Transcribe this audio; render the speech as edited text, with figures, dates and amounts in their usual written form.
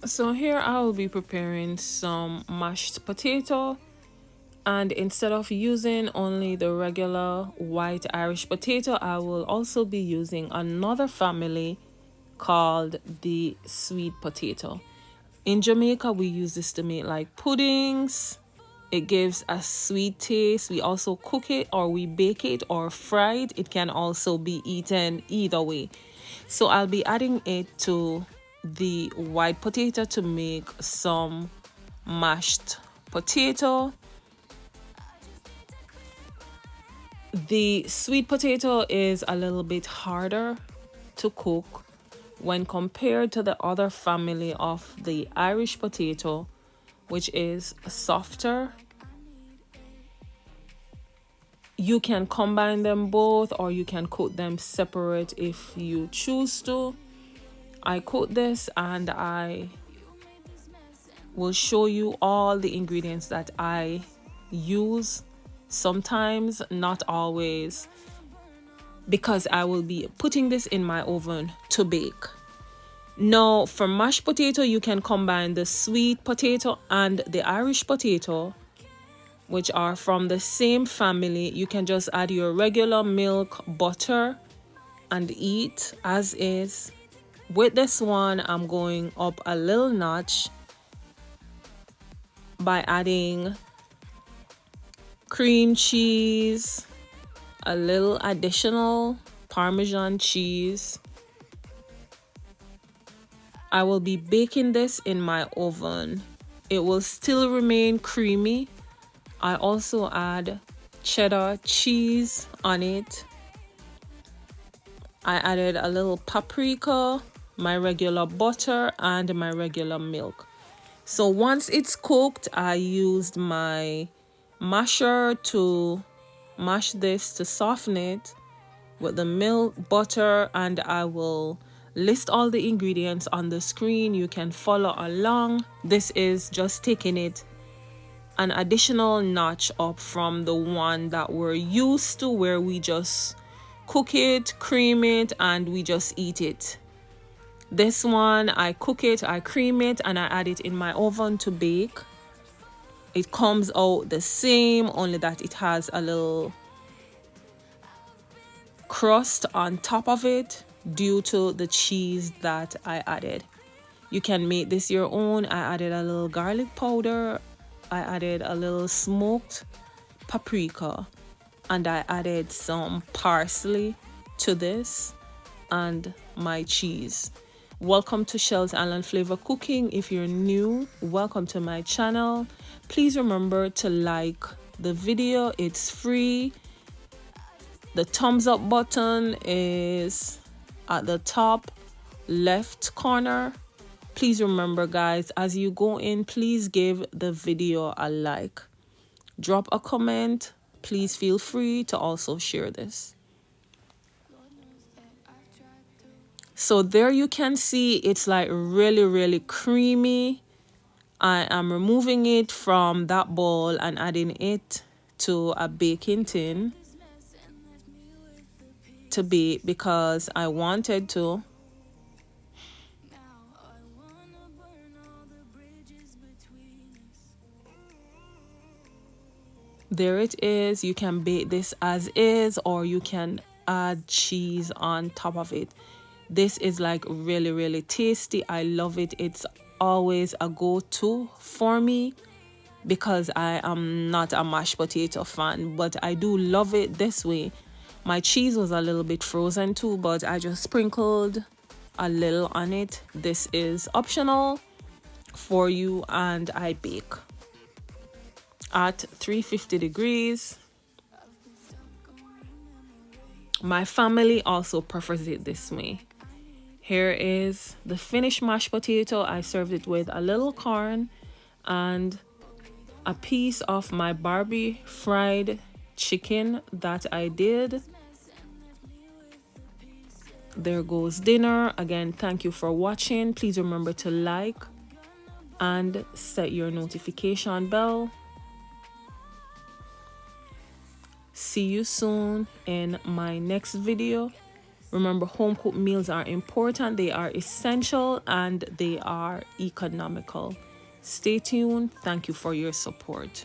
So here I will be preparing some mashed potato, and instead of using only the regular white Irish potato, I will also be using another family called the sweet potato. In Jamaica, we use this to make like puddings. It gives a sweet taste. We also cook it or we bake it or fry it. It can also be eaten either way. So I'll be adding it to the white potato to make some mashed potato. The sweet potato is a little bit harder to cook when compared to the other family of the Irish potato, which is softer. You can combine them both or you can cook them separate if you choose to. I cook this and I will show you all the ingredients that I use. Sometimes, not always, because I will be putting this in my oven to bake. Now, for mashed potato, you can combine the sweet potato and the Irish potato, which are from the same family. You can just add your regular milk, butter, and eat as is. With this one, I'm going up a little notch by adding cream cheese, a little additional Parmesan cheese. I will be baking this in my oven. It will still remain creamy. I also add cheddar cheese on it. I added a little paprika, my regular butter, and my regular milk. So once it's cooked, I used my masher to mash this to soften it with the milk, butter, and I will list all the ingredients on the screen. You can follow along. This is just taking it an additional notch up from the one that we're used to, where we just cook it, cream it, and we just eat it. This one, I cook it, I cream it, and I add it in my oven to bake. It comes out the same, only that it has a little crust on top of it due to the cheese that I added. You can make this your own. I added a little garlic powder. I added a little smoked paprika. And I added some parsley to this and my cheese. Welcome to Shells Island Flavor Cooking. If you're new, welcome to my channel. Please remember to like the video. It's free. The thumbs up button is at the top left corner. Please remember, guys, as you go in, please give the video a like. Drop a comment. Please feel free to also share this. So there you can see it's like really creamy. I am removing it from that bowl and adding it to a baking tin to bake because I wanted to. There it is. You can bake this as is or you can add cheese on top of it. This is like really tasty. I love it. It's always a go-to for me because I am not a mashed potato fan, but I do love it this way. My cheese was a little bit frozen too, but I just sprinkled a little on it. This is optional for you, and I bake at 350 degrees. My family also prefers it this way. Here is the finished mashed potato. I served it with a little corn and a piece of my Barbie fried chicken that I did. There goes dinner. Again, thank you for watching. Please remember to like and set your notification bell. See you soon in my next video. Remember, home cooked meals are important, they are essential, and they are economical. Stay tuned. Thank you for your support.